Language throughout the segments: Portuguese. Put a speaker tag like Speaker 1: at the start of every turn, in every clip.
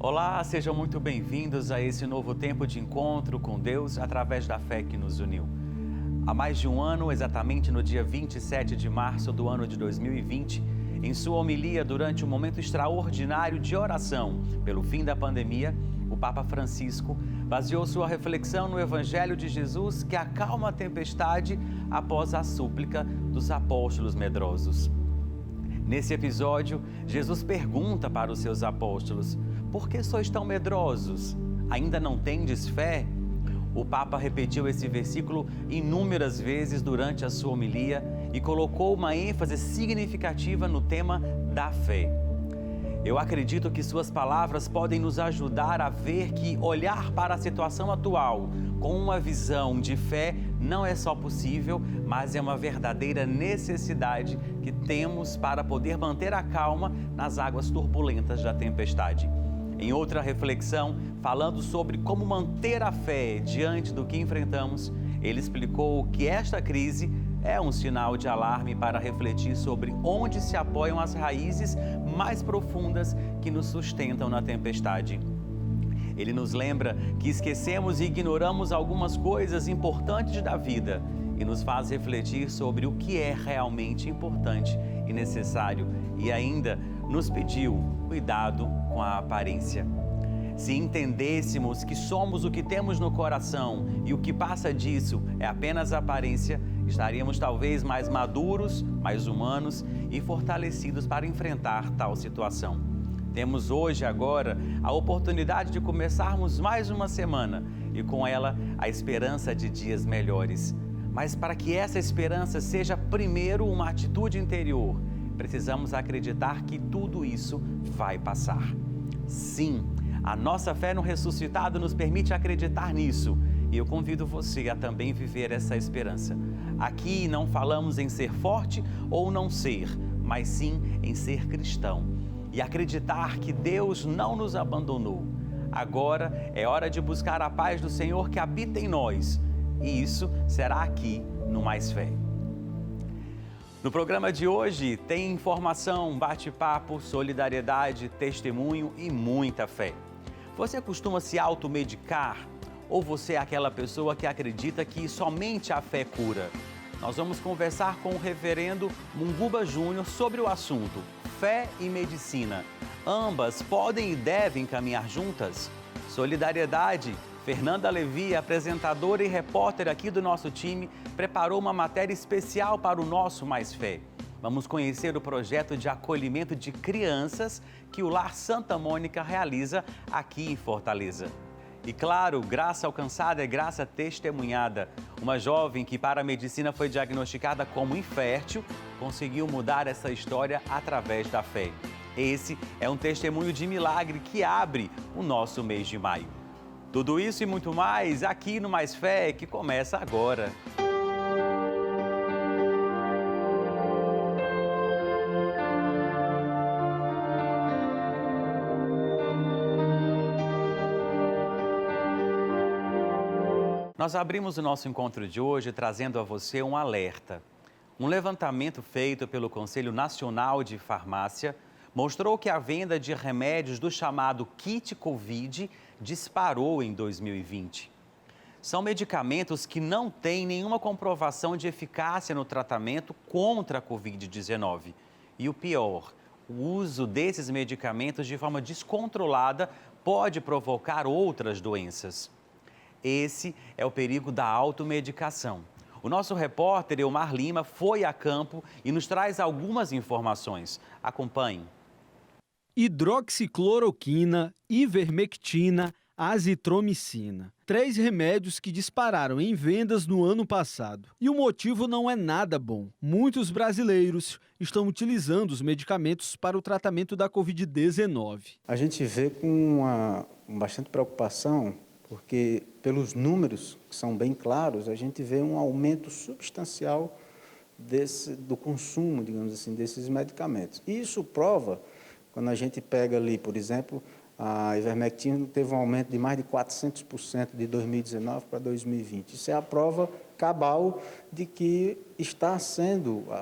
Speaker 1: Olá, sejam muito bem-vindos a esse novo tempo de encontro com Deus através da fé que nos uniu. Há mais de um ano, exatamente no dia 27 de março do ano de 2020, em sua homilia durante um momento extraordinário de oração pelo fim da pandemia, o Papa Francisco baseou sua reflexão no Evangelho de Jesus que acalma a tempestade após a súplica dos apóstolos medrosos. Nesse episódio, Jesus pergunta para os seus apóstolos: por que sois tão medrosos? Ainda não tendes fé? O Papa repetiu esse versículo inúmeras vezes durante a sua homilia e colocou uma ênfase significativa no tema da fé. Eu acredito que suas palavras podem nos ajudar a ver que olhar para a situação atual com uma visão de fé não é só possível, mas é uma verdadeira necessidade que temos para poder manter a calma nas águas turbulentas da tempestade. Em outra reflexão, falando sobre como manter a fé diante do que enfrentamos, ele explicou que esta crise é um sinal de alarme para refletir sobre onde se apoiam as raízes mais profundas que nos sustentam na tempestade. Ele nos lembra que esquecemos e ignoramos algumas coisas importantes da vida e nos faz refletir sobre o que é realmente importante e necessário, e ainda nos pediu cuidado com a aparência. Se entendêssemos que somos o que temos no coração e o que passa disso é apenas aparência, estaríamos talvez mais maduros, mais humanos e fortalecidos para enfrentar tal situação. Temos hoje, agora, a oportunidade de começarmos mais uma semana e com ela a esperança de dias melhores. Mas para que essa esperança seja primeiro uma atitude interior, precisamos acreditar que tudo isso vai passar. Sim, a nossa fé no ressuscitado nos permite acreditar nisso e eu convido você a também viver essa esperança. Aqui não falamos em ser forte ou não ser, mas sim em ser cristão e acreditar que Deus não nos abandonou. Agora é hora de buscar a paz do Senhor que habita em nós e isso será aqui no Mais Fé. No programa de hoje tem informação, bate-papo, solidariedade, testemunho e muita fé. Você costuma se automedicar ou você é aquela pessoa que acredita que somente a fé cura? Nós vamos conversar com o reverendo Munguba Júnior sobre o assunto fé e medicina. Ambas podem e devem caminhar juntas? Solidariedade. Fernanda Levi, apresentadora e repórter aqui do nosso time, preparou uma matéria especial para o nosso Mais Fé. Vamos conhecer o projeto de acolhimento de crianças que o Lar Santa Mônica realiza aqui em Fortaleza. E claro, graça alcançada é graça testemunhada. Uma jovem que para a medicina foi diagnosticada como infértil, conseguiu mudar essa história através da fé. Esse é um testemunho de milagre que abre o nosso mês de maio. Tudo isso e muito mais aqui no Mais Fé, que começa agora. Nós abrimos o nosso encontro de hoje trazendo a você um alerta. Um levantamento feito pelo Conselho Nacional de Farmácia mostrou que a venda de remédios do chamado kit Covid disparou em 2020. São medicamentos que não têm nenhuma comprovação de eficácia no tratamento contra a Covid-19. E o pior, o uso desses medicamentos de forma descontrolada pode provocar outras doenças. Esse é o perigo da automedicação. O nosso repórter Elmar Lima foi a campo e nos traz algumas informações. Acompanhe.
Speaker 2: Hidroxicloroquina, ivermectina, azitromicina. 3 remédios que dispararam em vendas no ano passado. E o motivo não é nada bom. Muitos brasileiros estão utilizando os medicamentos para o tratamento da Covid-19.
Speaker 3: A gente vê com bastante preocupação, porque pelos números que são bem claros, a gente vê um aumento substancial do consumo, digamos assim, desses medicamentos. E isso prova, quando a gente pega ali, por exemplo, a ivermectina teve um aumento de mais de 400% de 2019 para 2020. Isso é a prova cabal de que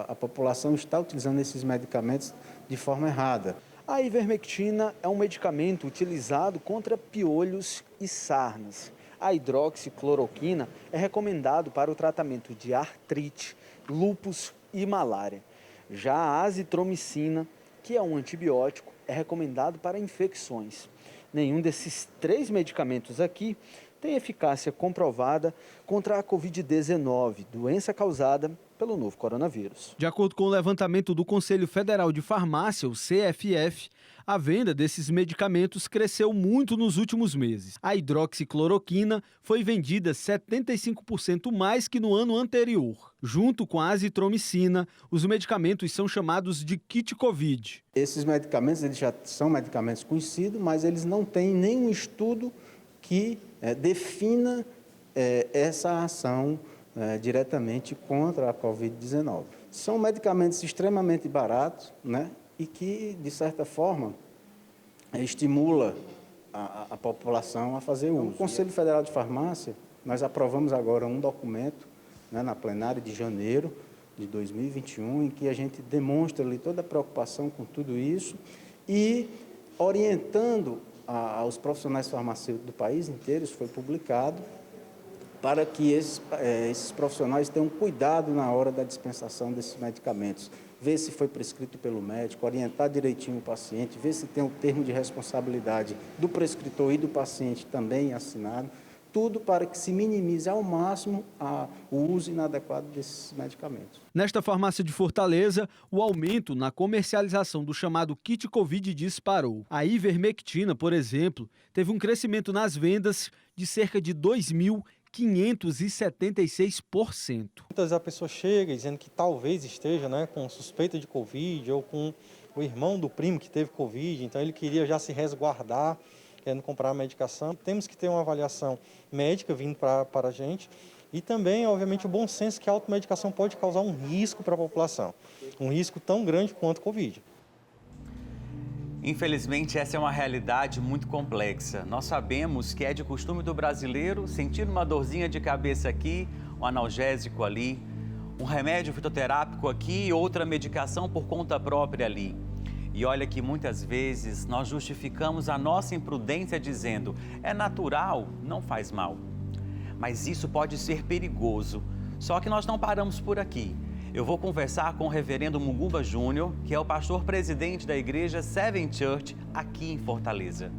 Speaker 3: a população está utilizando esses medicamentos de forma errada. A ivermectina é um medicamento utilizado contra piolhos e sarnas. A hidroxicloroquina é recomendado para o tratamento de artrite, lúpus e malária. Já a azitromicina, que é um antibiótico, é recomendado para infecções. Nenhum desses 3 medicamentos aqui tem eficácia comprovada contra a Covid-19, doença causada pelo novo coronavírus.
Speaker 2: De acordo com o levantamento do Conselho Federal de Farmácia, o CFF, a venda desses medicamentos cresceu muito nos últimos meses. A hidroxicloroquina foi vendida 75% mais que no ano anterior. Junto com a azitromicina, os medicamentos são chamados de kit Covid.
Speaker 3: Esses medicamentos eles já são medicamentos conhecidos, mas eles não têm nenhum estudo que defina essa ação diretamente contra a Covid-19. São medicamentos extremamente baratos, né, e que, de certa forma, estimula a população a fazer uso. No Conselho Federal de Farmácia, nós aprovamos agora um documento, né, na plenária de janeiro de 2021, em que a gente demonstra ali toda a preocupação com tudo isso e orientando aos profissionais farmacêuticos do país inteiro, isso foi publicado, para que esses profissionais tenham cuidado na hora da dispensação desses medicamentos. Ver se foi prescrito pelo médico, orientar direitinho o paciente, ver se tem o termo de responsabilidade do prescritor e do paciente também assinado, tudo para que se minimize ao máximo o uso inadequado desses medicamentos.
Speaker 2: Nesta farmácia de Fortaleza, o aumento na comercialização do chamado kit Covid disparou. A ivermectina, por exemplo, teve um crescimento nas vendas de cerca de 2.576%.
Speaker 4: Muitas vezes a pessoa chega dizendo que talvez esteja, né, com suspeita de Covid ou com o irmão do primo que teve Covid, então ele queria já se resguardar, querendo comprar a medicação. Temos que ter uma avaliação médica vindo para a gente e também, obviamente, o bom senso que a automedicação pode causar um risco para a população, um risco tão grande quanto o Covid.
Speaker 1: Infelizmente, essa é uma realidade muito complexa. Nós sabemos que é de costume do brasileiro sentir uma dorzinha de cabeça aqui, um analgésico ali, um remédio fitoterápico aqui e outra medicação por conta própria ali. E olha que muitas vezes nós justificamos a nossa imprudência dizendo: é natural, não faz mal. Mas isso pode ser perigoso. Só que nós não paramos por aqui. Eu vou conversar com o reverendo Mugumba Júnior, que é o pastor presidente da igreja Seven Church aqui em Fortaleza.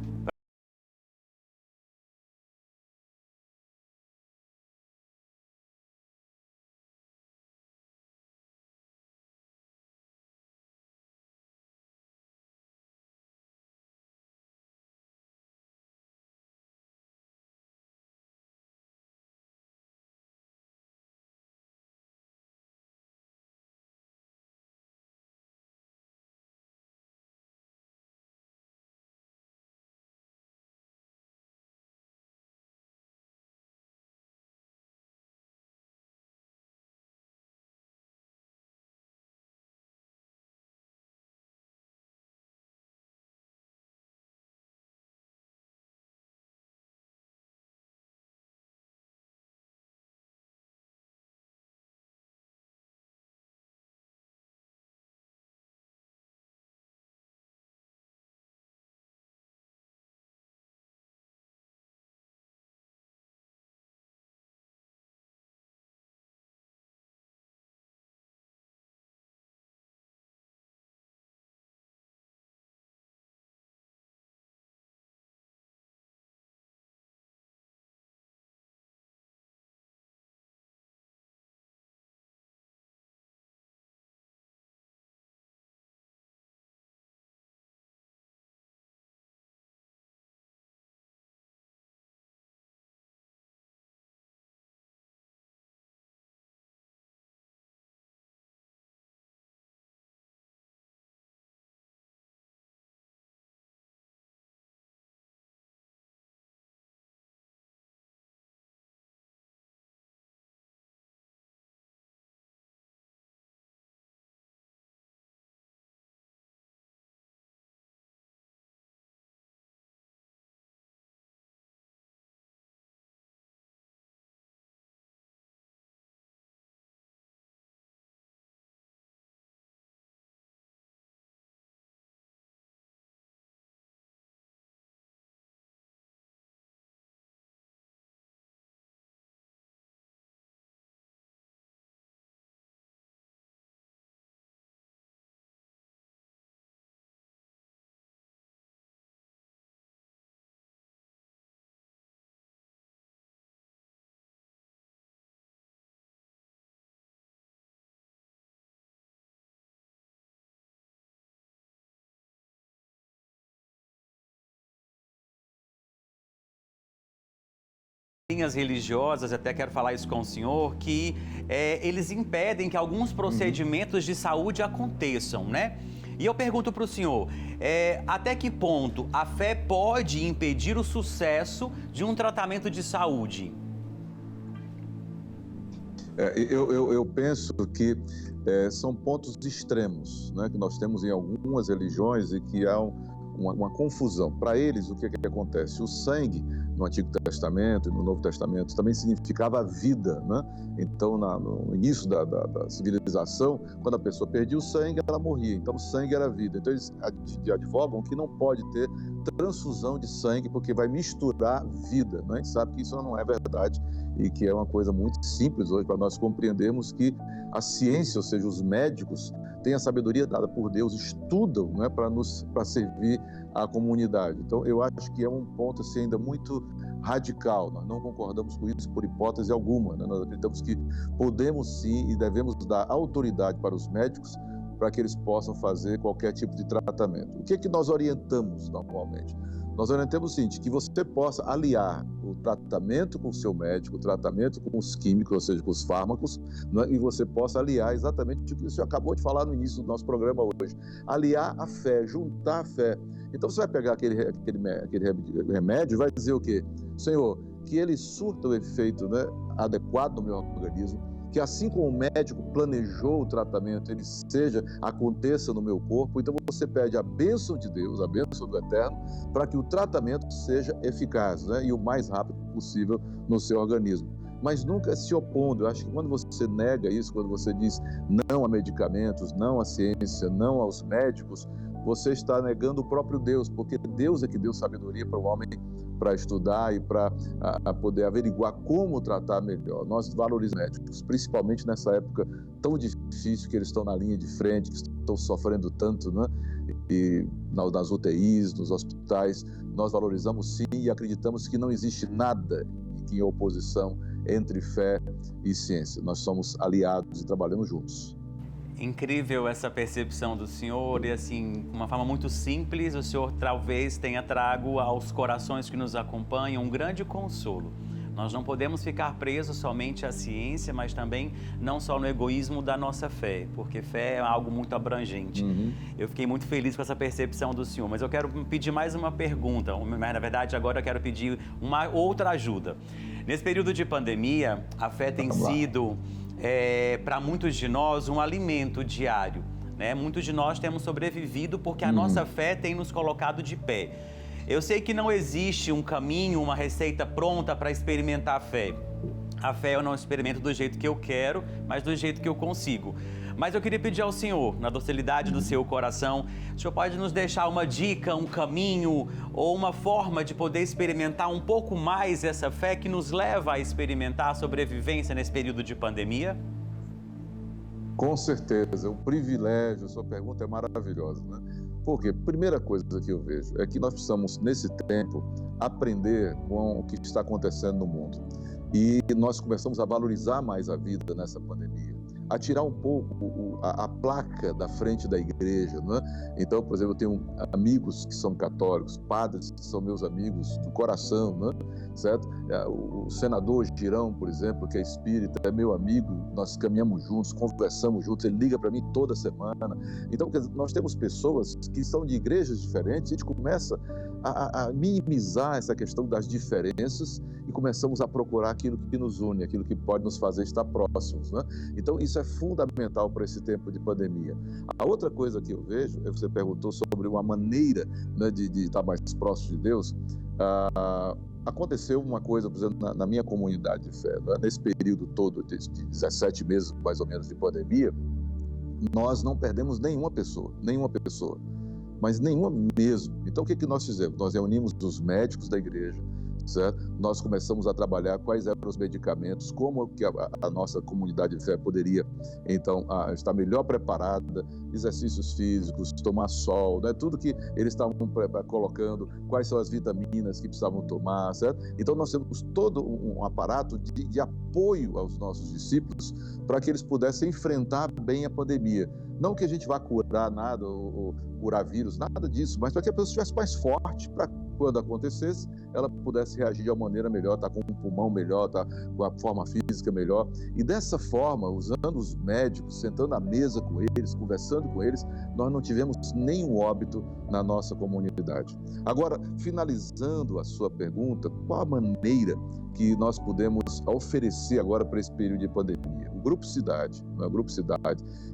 Speaker 1: linhas religiosas, até quero falar isso com o senhor, que eles impedem que alguns procedimentos de saúde aconteçam, né? E eu pergunto para o senhor, até que ponto a fé pode impedir o sucesso de um tratamento de saúde?
Speaker 5: Eu penso que são pontos extremos, né, que nós temos em algumas religiões e que há uma confusão. Para eles, o que acontece? O sangue, no Antigo Testamento e no Novo Testamento, também significava a vida, né? Então, no início da civilização, quando a pessoa perdia o sangue, ela morria. Então, o sangue era a vida. Então, eles advogam que não pode ter transfusão de sangue, porque vai misturar vida, né? A gente sabe que isso não é verdade e que é uma coisa muito simples hoje para nós compreendermos que a ciência, ou seja, os médicos, têm a sabedoria dada por Deus, estudam, né, para servir à comunidade. Então, eu acho que é um ponto assim, ainda muito radical. Nós não concordamos com isso por hipótese alguma, né? Nós acreditamos que podemos sim e devemos dar autoridade para os médicos para que eles possam fazer qualquer tipo de tratamento. O que é que nós orientamos normalmente? Nós orientamos o seguinte, que você possa aliar o tratamento com o seu médico, o tratamento com os químicos, ou seja, com os fármacos, né, e você possa aliar exatamente o que você acabou de falar no início do nosso programa hoje. Aliar a fé, juntar a fé. Então você vai pegar aquele remédio e vai dizer o quê? Senhor, que ele surta o efeito, né, adequado no meu organismo, que assim como o médico planejou o tratamento, ele aconteça no meu corpo. Então você pede a bênção de Deus, a bênção do Eterno, para que o tratamento seja eficaz, né, e o mais rápido possível no seu organismo. Mas nunca se opondo. Eu acho que quando você nega isso, quando você diz não a medicamentos, não à ciência, não aos médicos, você está negando o próprio Deus, porque Deus é que deu sabedoria para o homem para estudar e para poder averiguar como tratar melhor. Nós valorizamos médicos, principalmente nessa época tão difícil que eles estão na linha de frente, que estão sofrendo tanto, né? E nas UTIs, nos hospitais, nós valorizamos sim e acreditamos que não existe nada em oposição entre fé e ciência. Nós somos aliados e trabalhamos juntos.
Speaker 1: Incrível essa percepção do senhor e, assim, uma forma muito simples, o senhor talvez tenha trago aos corações que nos acompanham um grande consolo. Nós não podemos ficar presos somente à ciência, mas também não só no egoísmo da nossa fé, porque fé é algo muito abrangente. Eu fiquei muito feliz com essa percepção do senhor, mas eu quero pedir mais uma pergunta, mas na verdade agora eu quero pedir uma outra ajuda. Nesse período de pandemia, a fé tem sido... para muitos de nós, um alimento diário, né? Muitos de nós temos sobrevivido porque a nossa fé tem nos colocado de pé. Eu sei que não existe um caminho, uma receita pronta para experimentar a fé. A fé eu não experimento do jeito que eu quero, mas do jeito que eu consigo. Mas eu queria pedir ao senhor, na docilidade do seu coração, o senhor pode nos deixar uma dica, um caminho ou uma forma de poder experimentar um pouco mais essa fé que nos leva a experimentar a sobrevivência nesse período de pandemia?
Speaker 5: Com certeza, o privilégio, a sua pergunta é maravilhosa, né? Porque, primeira coisa que eu vejo é que nós precisamos, nesse tempo, aprender com o que está acontecendo no mundo. E nós começamos a valorizar mais a vida nessa pandemia, a tirar um pouco a placa da frente da igreja, né? Então, por exemplo, eu tenho amigos que são católicos, padres que são meus amigos do coração, né? Certo? O senador Girão, por exemplo, que é espírita, é meu amigo, nós caminhamos juntos, conversamos juntos, ele liga para mim toda semana. Então, nós temos pessoas que são de igrejas diferentes, a gente começa a minimizar essa questão das diferenças e começamos a procurar aquilo que nos une, aquilo que pode nos fazer estar próximos, né? Então, isso é fundamental para esse tempo de pandemia. A outra coisa que eu vejo, você perguntou sobre uma maneira, né, de estar mais próximo de Deus. Aconteceu uma coisa, por exemplo, na minha comunidade de fé, né? Nesse período todo de 17 meses, mais ou menos, de pandemia, nós não perdemos nenhuma pessoa, mas nenhuma mesmo. Então, o que nós fizemos? Nós reunimos os médicos da igreja, certo? Nós começamos a trabalhar quais eram os medicamentos, como que a nossa comunidade de fé poderia, então, estar melhor preparada, exercícios físicos, tomar sol, né? Tudo que eles estavam colocando, quais são as vitaminas que precisavam tomar, certo? Então, nós temos todo um aparato de apoio aos nossos discípulos para que eles pudessem enfrentar bem a pandemia. Não que a gente vá curar nada ou curar vírus, nada disso, mas para que a pessoa estivesse mais forte para quando acontecesse, ela pudesse reagir de uma maneira melhor, estar com um pulmão melhor, estar com a forma física melhor. E dessa forma, usando os médicos, sentando à mesa com eles, conversando com eles, nós não tivemos nenhum óbito na nossa comunidade. Agora, finalizando a sua pergunta, qual a maneira que nós podemos oferecer agora para esse período de pandemia? O Grupo Cidade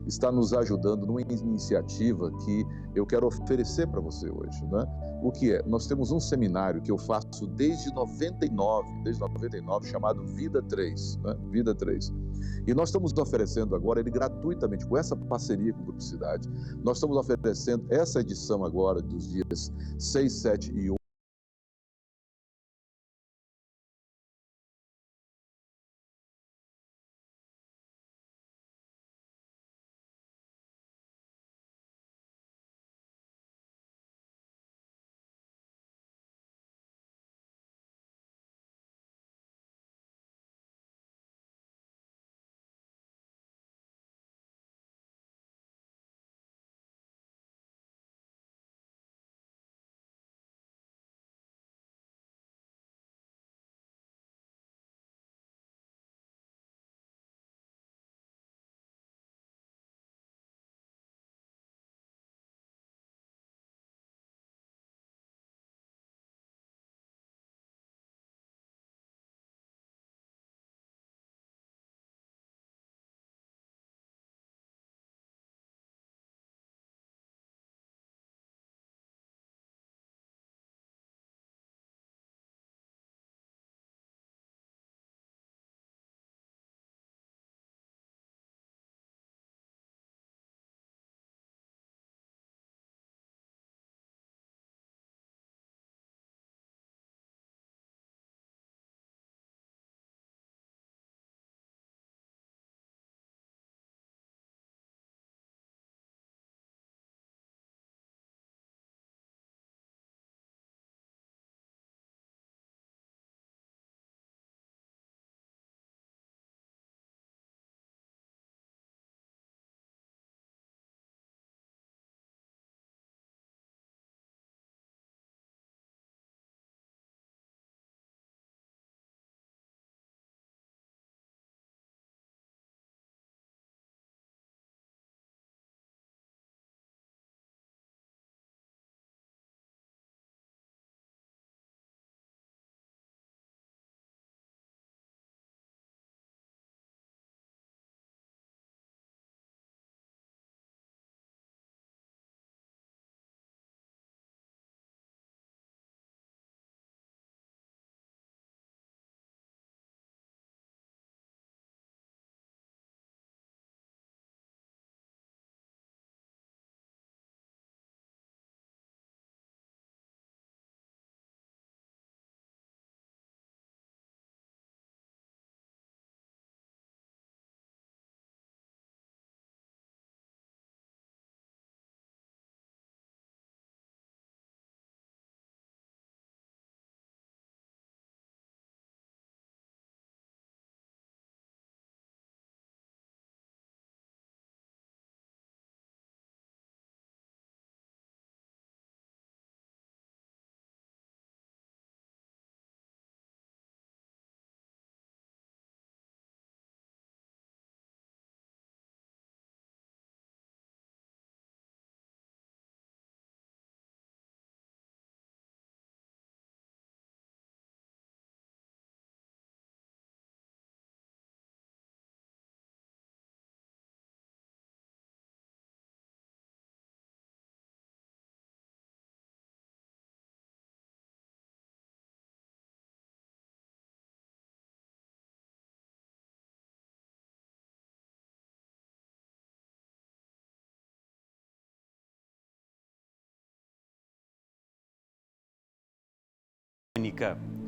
Speaker 5: está nos ajudando numa iniciativa que eu quero oferecer para você hoje, né? O que é? Nós temos um seminário que eu faço desde 99, chamado Vida 3, né? Vida 3. E nós estamos oferecendo agora ele gratuitamente, com essa parceria com o Grupo Cidade. Nós estamos oferecendo essa edição agora dos dias 6, 7 e 8.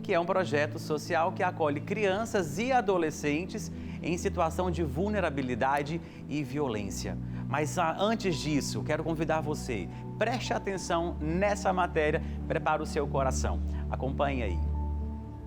Speaker 1: Que é um projeto social que acolhe crianças e adolescentes em situação de vulnerabilidade e violência. Mas antes disso, quero convidar você, preste atenção nessa matéria, prepare o seu coração. Acompanhe aí.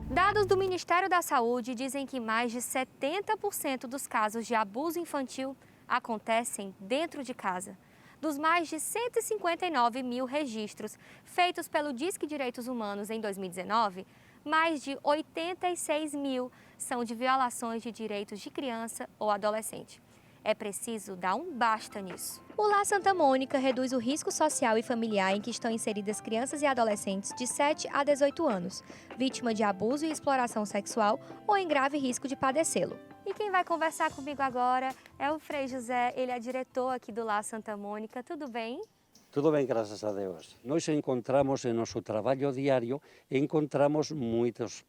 Speaker 6: Dados do Ministério da Saúde dizem que mais de 70% dos casos de abuso infantil acontecem dentro de casa. Dos mais de 159 mil registros feitos pelo Disque Direitos Humanos em 2019, mais de 86 mil são de violações de direitos de criança ou adolescente. É preciso dar um basta nisso. O Lar Santa Mônica reduz o risco social e familiar em que estão inseridas crianças e adolescentes de 7 a 18 anos, vítima de abuso e exploração sexual ou em grave risco de padecê-lo. E quem vai conversar comigo agora é o Frei José, ele é diretor aqui do Lar Santa Mônica. Tudo bem?
Speaker 7: Tudo bem, graças a Deus. Nós encontramos em nosso trabalho diário, encontramos muitos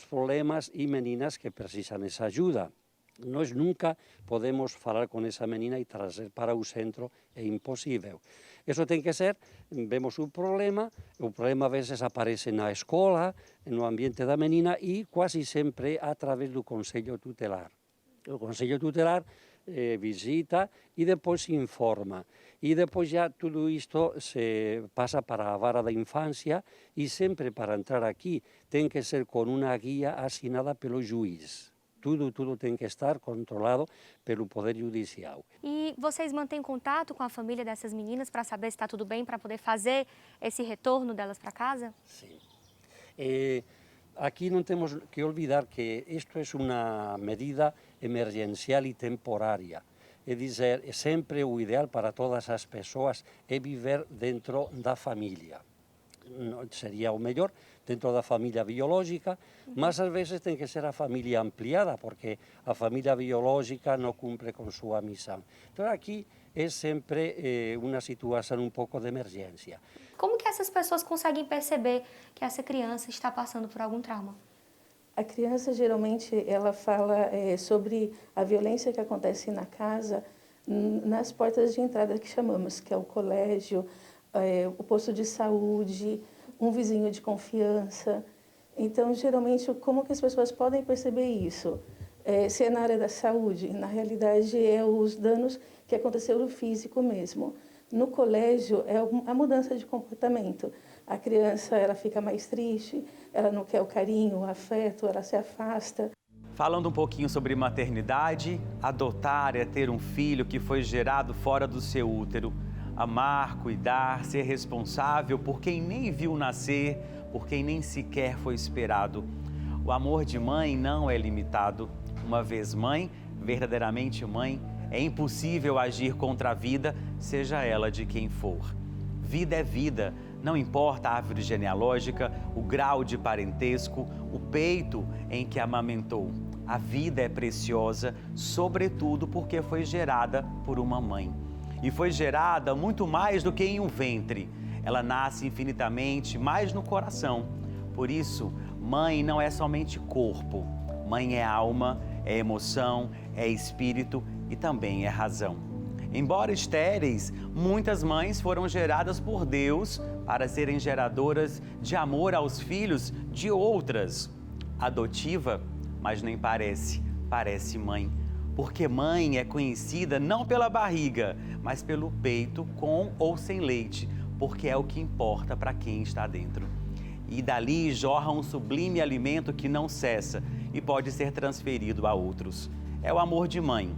Speaker 7: problemas e meninas que precisam dessa ajuda. Nós nunca podemos falar com essa menina e trazer para o centro, é impossível. Isso tem que ser, vemos o problema às vezes aparece na escola, no ambiente da menina e quase sempre através do Conselho Tutelar. O Conselho Tutelar visita e depois informa. E depois já tudo isto se passa para a vara da infância e sempre para entrar aqui tem que ser com uma guia assinada pelo juiz. Tudo tem que estar controlado pelo Poder Judicial.
Speaker 6: E vocês mantêm contato com a família dessas meninas para saber se está tudo bem, para poder fazer esse retorno delas para casa?
Speaker 7: Sim. Aqui não temos que olvidar que isto é uma medida emergencial e temporária. É dizer, sempre o ideal para todas as pessoas é viver dentro da família. Seria o melhor dentro da família biológica, mas às vezes tem que ser a família ampliada, porque a família biológica não cumpre com sua missão. Então aqui é sempre uma situação um pouco de emergência.
Speaker 6: Como que essas pessoas conseguem perceber que essa criança está passando por algum trauma?
Speaker 8: A criança, geralmente, ela fala sobre a violência que acontece na casa, nas portas de entrada que chamamos, que é o colégio, o posto de saúde, um vizinho de confiança. Então, geralmente, como que as pessoas podem perceber isso? Se é na área da saúde, na realidade, é os danos que aconteceram no físico mesmo. No colégio, é a mudança de comportamento. A criança, ela fica mais triste, ela não quer o carinho, o afeto, ela se afasta.
Speaker 1: Falando um pouquinho sobre maternidade, adotar é ter um filho que foi gerado fora do seu útero. Amar, cuidar, ser responsável por quem nem viu nascer, por quem nem sequer foi esperado. O amor de mãe não é limitado. Uma vez mãe, verdadeiramente mãe, é impossível agir contra a vida, seja ela de quem for. Vida é vida, não importa a árvore genealógica, o grau de parentesco, o peito em que amamentou. A vida é preciosa, sobretudo porque foi gerada por uma mãe. E foi gerada muito mais do que em um ventre. Ela nasce infinitamente mais no coração. Por isso, mãe não é somente corpo. Mãe é alma, é emoção, é espírito e também é razão. Embora estéreis, muitas mães foram geradas por Deus para serem geradoras de amor aos filhos de outras. Adotiva, mas nem parece mãe. Porque mãe é conhecida não pela barriga, mas pelo peito, com ou sem leite, porque é o que importa para quem está dentro. E dali jorra um sublime alimento que não cessa e pode ser transferido a outros. É o amor de mãe,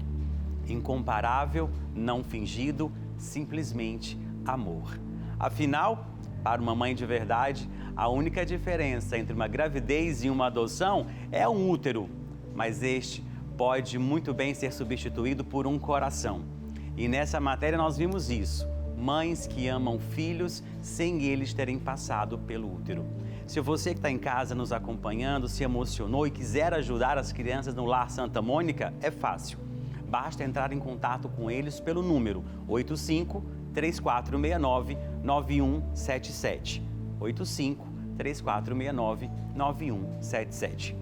Speaker 1: incomparável, não fingido, simplesmente amor. Afinal, para uma mãe de verdade, a única diferença entre uma gravidez e uma adoção é um útero, mas este pode muito bem ser substituído por um coração. E nessa matéria nós vimos isso, mães que amam filhos sem eles terem passado pelo útero. Se você que está em casa nos acompanhando, se emocionou e quiser ajudar as crianças no Lar Santa Mônica, é fácil. Basta entrar em contato com eles pelo número 85-3469-9177. 85-3469-9177.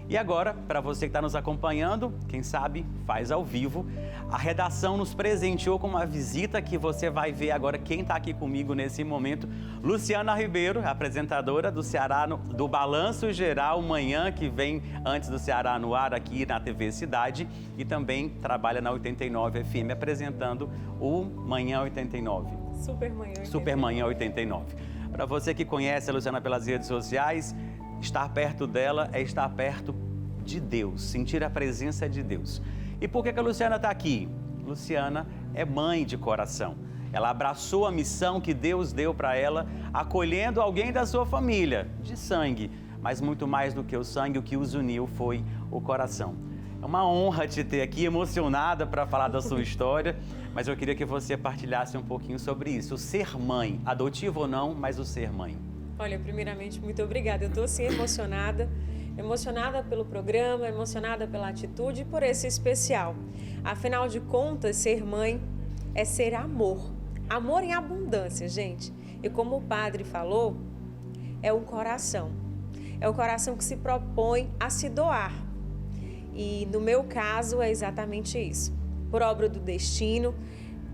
Speaker 1: E agora, para você que está nos acompanhando, quem sabe faz ao vivo, a redação nos presenteou com uma visita que você vai ver agora quem está aqui comigo nesse momento. Luciana Ribeiro, apresentadora do Ceará, do Balanço Geral Manhã, que vem antes do Ceará no ar aqui na TV Cidade e também trabalha na 89 FM apresentando o Manhã 89. Super Manhã 89. Para você que conhece a Luciana pelas redes sociais, estar perto dela é estar perto de Deus, sentir a presença de Deus. E por que a Luciana está aqui? Luciana é mãe de coração. Ela abraçou a missão que Deus deu para ela, acolhendo alguém da sua família, de sangue. Mas muito mais do que o sangue, o que os uniu foi o coração. É uma honra te ter aqui, emocionada para falar da sua história, mas eu queria que você partilhasse um pouquinho sobre isso. O ser mãe, adotivo ou não, mas o ser mãe.
Speaker 9: Olha, primeiramente, muito obrigada. Eu estou assim emocionada pelo programa, emocionada pela atitude e por esse especial. Afinal de contas, ser mãe é ser amor. Amor em abundância, gente. E como o padre falou, é o coração. É o coração que se propõe a se doar. E no meu caso é exatamente isso. Por obra do destino,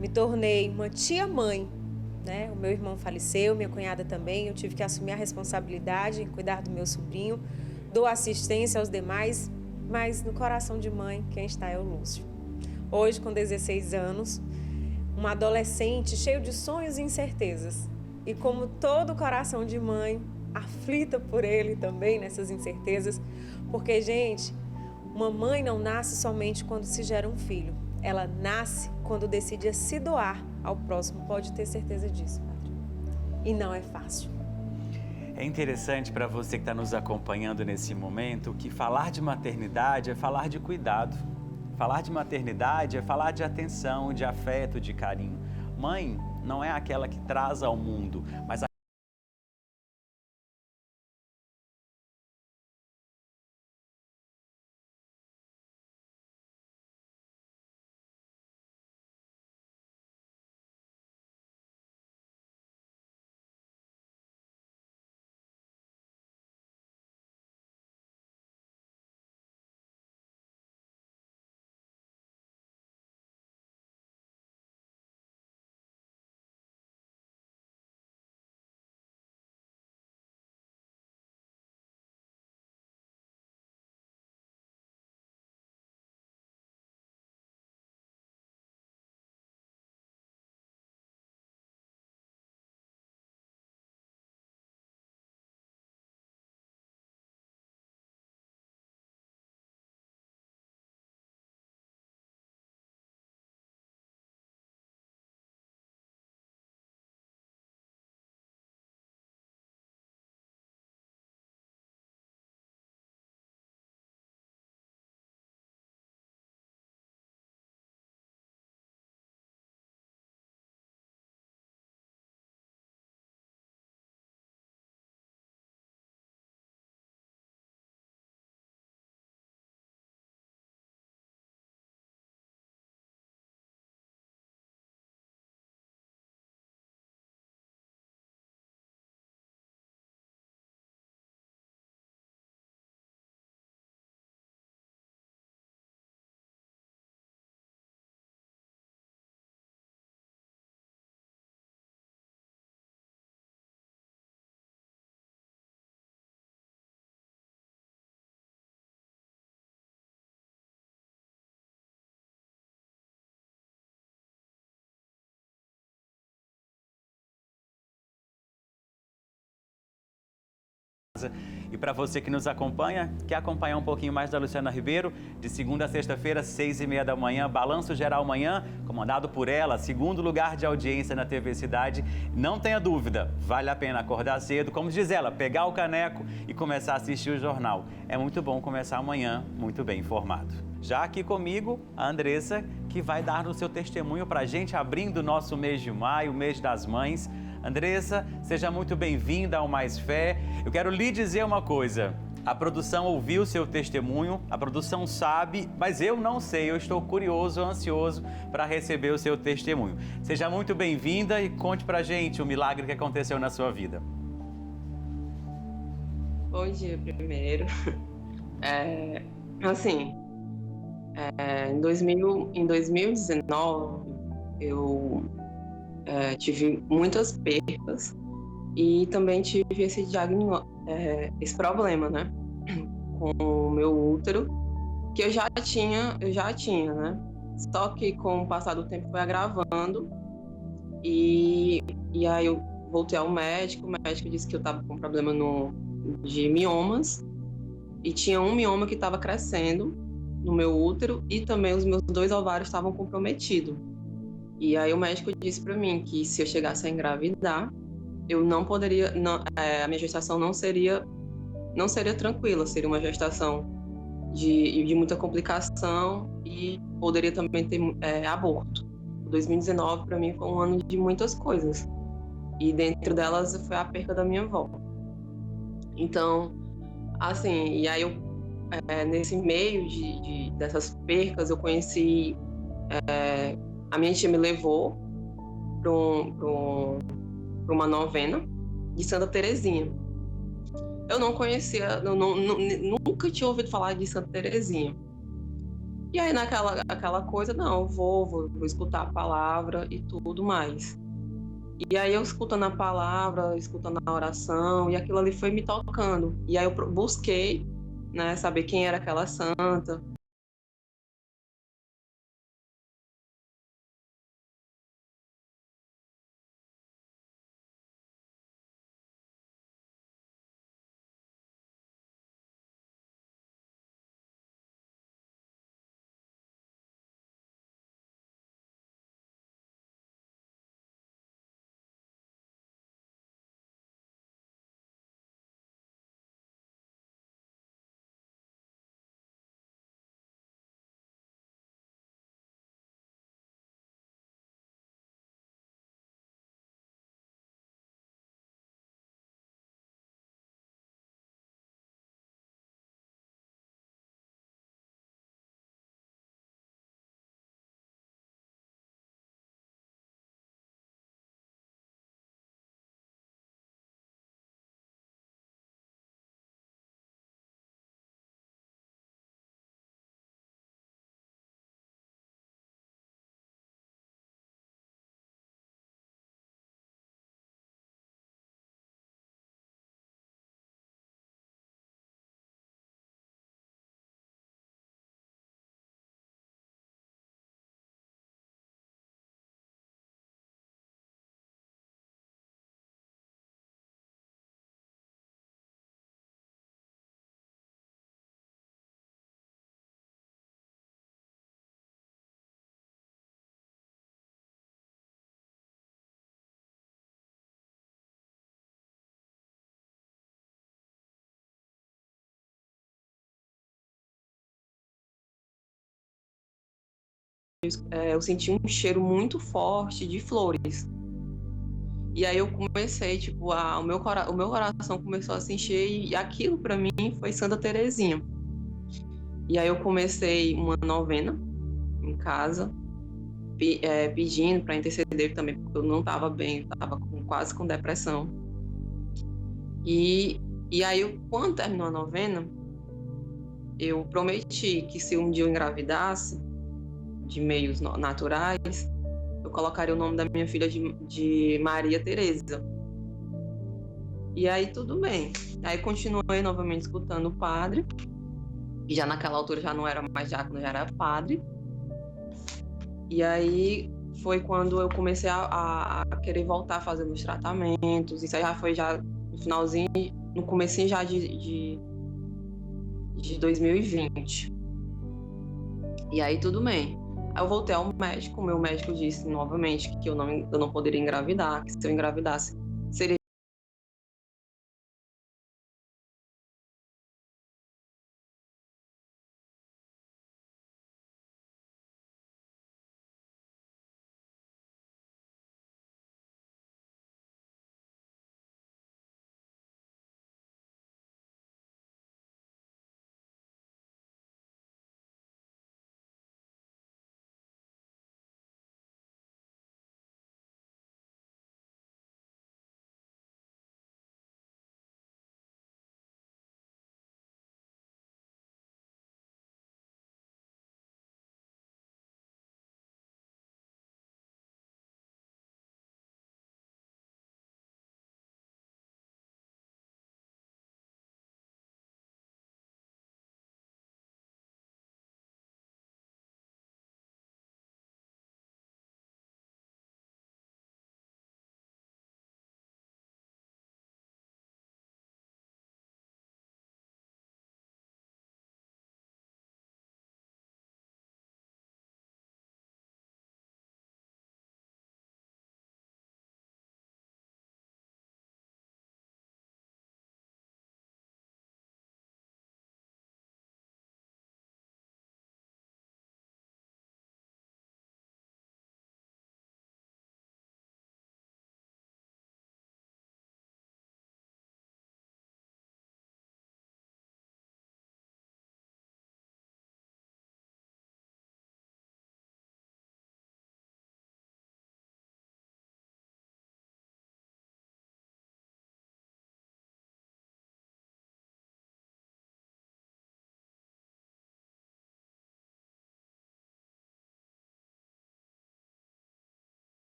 Speaker 9: me tornei uma tia-mãe, né? O meu irmão faleceu, minha cunhada também, eu tive que assumir a responsabilidade em cuidar do meu sobrinho, dou assistência aos demais, mas no coração de mãe, quem está é o Lúcio. Hoje, com 16 anos, um adolescente cheio de sonhos e incertezas. E como todo coração de mãe, aflita por ele também nessas incertezas, porque, gente, uma mãe não nasce somente quando se gera um filho. Ela nasce quando decide se doar ao próximo. Pode ter certeza disso, padre. E não é fácil.
Speaker 1: É interessante para você que está nos acompanhando nesse momento que falar de maternidade é falar de cuidado. Falar de maternidade é falar de atenção, de afeto, de carinho. Mãe não é aquela que traz ao mundo, mas a E para você que nos acompanha, quer acompanhar um pouquinho mais da Luciana Ribeiro, de segunda a sexta-feira, 6h30 da manhã, Balanço Geral Manhã, comandado por ela, segundo lugar de audiência na TV Cidade. Não tenha dúvida, vale a pena acordar cedo, como diz ela, pegar o caneco e começar a assistir o jornal. É muito bom começar amanhã muito bem informado. Já aqui comigo, a Andressa, que vai dar o seu testemunho para a gente, abrindo o nosso mês de maio, o mês das mães. Andressa, seja muito bem-vinda ao Mais Fé. Eu quero lhe dizer uma coisa, a produção ouviu o seu testemunho, a produção sabe, mas eu não sei, eu estou curioso, ansioso para receber o seu testemunho. Seja muito bem-vinda e conte pra gente o milagre que aconteceu na sua vida.
Speaker 10: Bom dia, primeiro. Em 2019, eu tive muitas perdas e também tive esse esse problema, né, com o meu útero, que eu já tinha, né, só que com o passar do tempo foi agravando e aí eu voltei ao médico, o médico disse que eu estava com problema de miomas e tinha um mioma que estava crescendo no meu útero e também os meus 2 ovários estavam comprometidos. E aí o médico disse para mim que se eu chegasse a engravidar, eu não poderia, a minha gestação não seria tranquila, seria uma gestação de muita complicação e poderia também ter aborto. 2019 para mim foi um ano de muitas coisas e dentro delas foi a perda da minha avó. Então, assim, e aí nesse meio dessas percas eu conheci, a minha tia me levou para uma novena de Santa Terezinha. Eu não conhecia, nunca tinha ouvido falar de Santa Terezinha. E aí aquela coisa, não, eu vou escutar a palavra e tudo mais. E aí eu escutando a palavra, escutando a oração, e aquilo ali foi me tocando. E aí eu busquei, né, saber quem era aquela santa. Eu senti um cheiro muito forte de flores. E aí eu comecei, tipo, o meu coração começou a se encher e aquilo para mim foi Santa Terezinha. E aí eu comecei uma novena em casa, pedindo para interceder também, porque eu não estava bem, eu estava quase com depressão. E aí, quando terminou a novena, eu prometi que se um dia eu engravidasse, de meios naturais, eu colocaria o nome da minha filha de Maria Tereza. E aí tudo bem. Aí continuei novamente escutando o padre, que já naquela altura já não era mais diácono, já era padre. E aí foi quando eu comecei a querer voltar a fazer meus tratamentos. Isso aí já foi no finalzinho, no comecinho já de 2020. E aí tudo bem. Aí eu voltei ao médico, o meu médico disse novamente que eu não poderia engravidar, que se eu engravidasse seria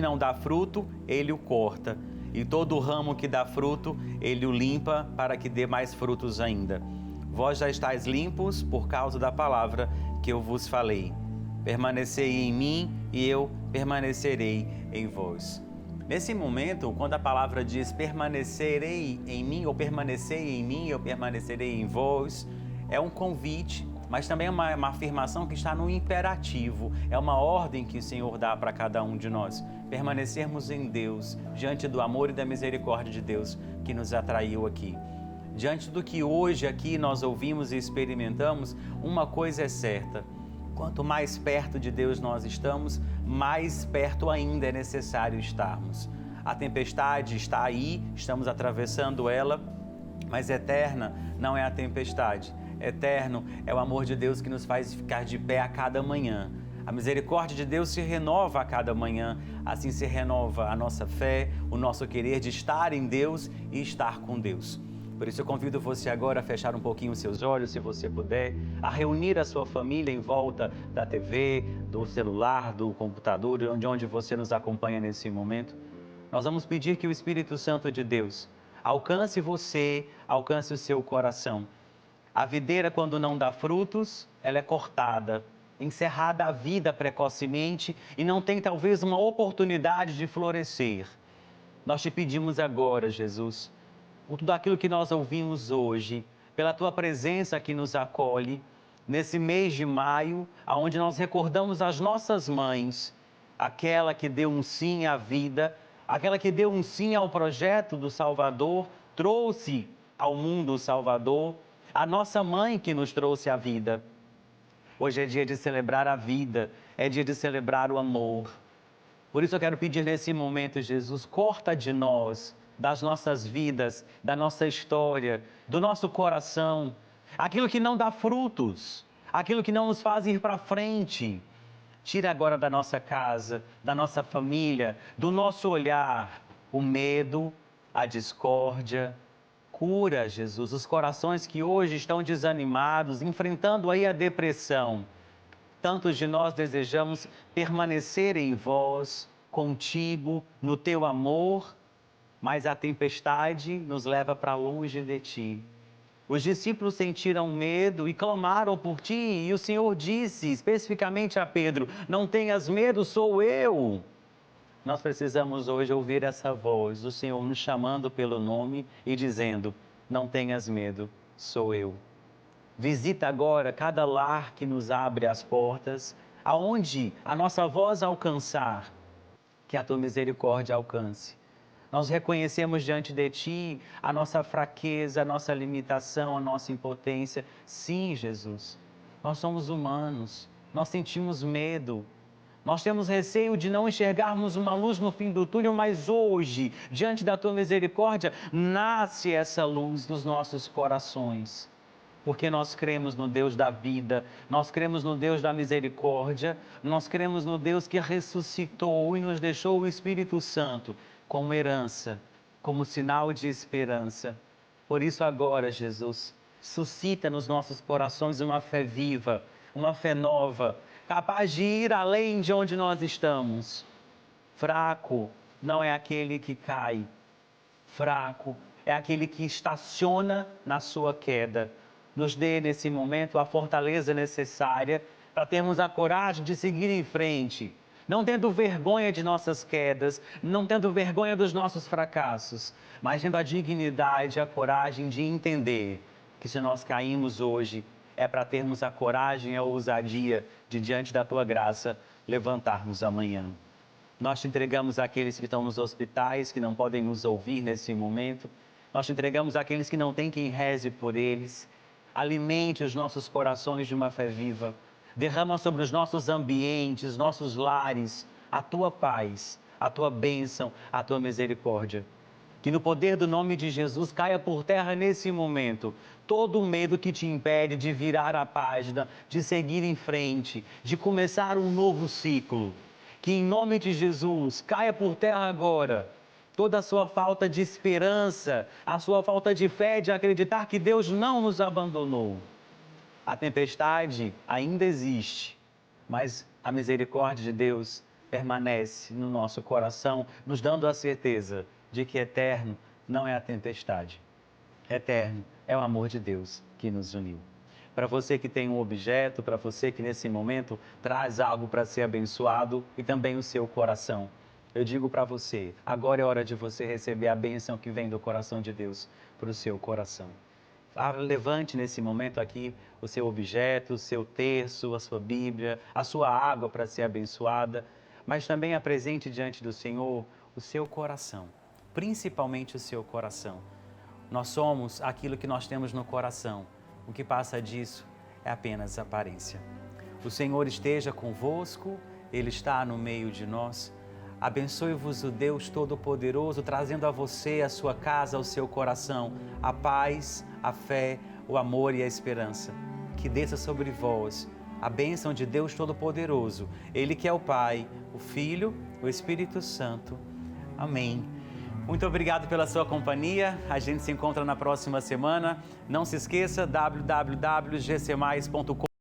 Speaker 1: não dá fruto, ele o corta. E todo ramo que dá fruto, ele o limpa para que dê mais frutos ainda. Vós já estáis limpos por causa da palavra que eu vos falei. Permanecei em mim e eu permanecerei em vós. Nesse momento, quando a palavra diz permanecerei em mim, ou permanecei em mim, eu permanecerei em vós, é um convite, mas também é uma afirmação que está no imperativo. É uma ordem que o Senhor dá para cada um de nós. Permanecermos em Deus, diante do amor e da misericórdia de Deus que nos atraiu aqui. Diante do que hoje aqui nós ouvimos e experimentamos, uma coisa é certa. Quanto mais perto de Deus nós estamos, mais perto ainda é necessário estarmos. A tempestade está aí, estamos atravessando ela, mas eterna não é a tempestade. Eterno é o amor de Deus que nos faz ficar de pé a cada manhã. A misericórdia de Deus se renova a cada manhã, assim se renova a nossa fé, o nosso querer de estar em Deus e estar com Deus. Por isso eu convido você agora a fechar um pouquinho os seus olhos, se você puder, a reunir a sua família em volta da TV, do celular, do computador, de onde você nos acompanha nesse momento. Nós vamos pedir que o Espírito Santo de Deus alcance você, alcance o seu coração. A videira, quando não dá frutos, ela é cortada, encerrada a vida precocemente e não tem talvez uma oportunidade de florescer. Nós te pedimos agora, Jesus, por tudo aquilo que nós ouvimos hoje, pela tua presença que nos acolhe, nesse mês de maio, onde nós recordamos as nossas mães, aquela que deu um sim à vida, aquela que deu um sim ao projeto do Salvador, trouxe ao mundo o Salvador, a nossa mãe que nos trouxe a vida. Hoje é dia de celebrar a vida, é dia de celebrar o amor. Por isso eu quero pedir nesse momento, Jesus, corta de nós, das nossas vidas, da nossa história, do nosso coração, aquilo que não dá frutos, aquilo que não nos faz ir para frente. Tira agora da nossa casa, da nossa família, do nosso olhar, o medo, a discórdia. Cura, Jesus, os corações que hoje estão desanimados, enfrentando aí a depressão. Tantos de nós desejamos permanecer em vós, contigo, no teu amor, mas a tempestade nos leva para longe de ti. Os discípulos sentiram medo e clamaram por ti, e o Senhor disse especificamente a Pedro: não tenhas medo, sou eu. Nós precisamos hoje ouvir essa voz do Senhor nos chamando pelo nome e dizendo: não tenhas medo, sou eu. Visita agora cada lar que nos abre as portas, aonde a nossa voz alcançar, que a tua misericórdia alcance. Nós reconhecemos diante de ti a nossa fraqueza, a nossa limitação, a nossa impotência. Sim, Jesus, nós somos humanos, nós sentimos medo. Nós temos receio de não enxergarmos uma luz no fim do túnel, mas hoje, diante da tua misericórdia, nasce essa luz nos nossos corações. Porque nós cremos no Deus da vida, nós cremos no Deus da misericórdia, nós cremos no Deus que ressuscitou e nos deixou o Espírito Santo como herança, como sinal de esperança. Por isso agora, Jesus, suscita nos nossos corações uma fé viva, uma fé nova, capaz de ir além de onde nós estamos. Fraco não é aquele que cai. Fraco é aquele que estaciona na sua queda. Nos dê nesse momento a fortaleza necessária para termos a coragem de seguir em frente, não tendo vergonha de nossas quedas, não tendo vergonha dos nossos fracassos, mas tendo a dignidade, a coragem de entender que se nós caímos hoje, é para termos a coragem e a ousadia de, diante da tua graça, levantarmos amanhã. Nós te entregamos àqueles que estão nos hospitais, que não podem nos ouvir nesse momento. Nós te entregamos àqueles que não têm quem reze por eles. Alimente os nossos corações de uma fé viva. Derrama sobre os nossos ambientes, nossos lares, a tua paz, a tua bênção, a tua misericórdia. Que no poder do nome de Jesus caia por terra nesse momento todo o medo que te impede de virar a página, de seguir em frente, de começar um novo ciclo. Que em nome de Jesus caia por terra agora toda a sua falta de esperança, a sua falta de fé, de acreditar que Deus não nos abandonou. A tempestade ainda existe, mas a misericórdia de Deus permanece no nosso coração, nos dando a certeza de que eterno não é a tempestade. Eterno é o amor de Deus que nos uniu. Para você que tem um objeto, para você que nesse momento traz algo para ser abençoado e também o seu coração. Eu digo para você, agora é hora de você receber a bênção que vem do coração de Deus para o seu coração. Levante nesse momento aqui o seu objeto, o seu terço, a sua Bíblia, a sua água para ser abençoada, mas também apresente diante do Senhor o seu coração, principalmente o seu coração. Nós somos aquilo que nós temos no coração. O que passa disso é apenas aparência. O Senhor esteja convosco, Ele está no meio de nós. Abençoe-vos o Deus Todo-Poderoso, trazendo a você, a sua casa, ao seu coração, a paz, a fé, o amor e a esperança. Que desça sobre vós a bênção de Deus Todo-Poderoso, Ele que é o Pai, o Filho, o Espírito Santo. Amém. Muito obrigado pela sua companhia. A gente se encontra na próxima semana. Não se esqueça, www.gcmais.com.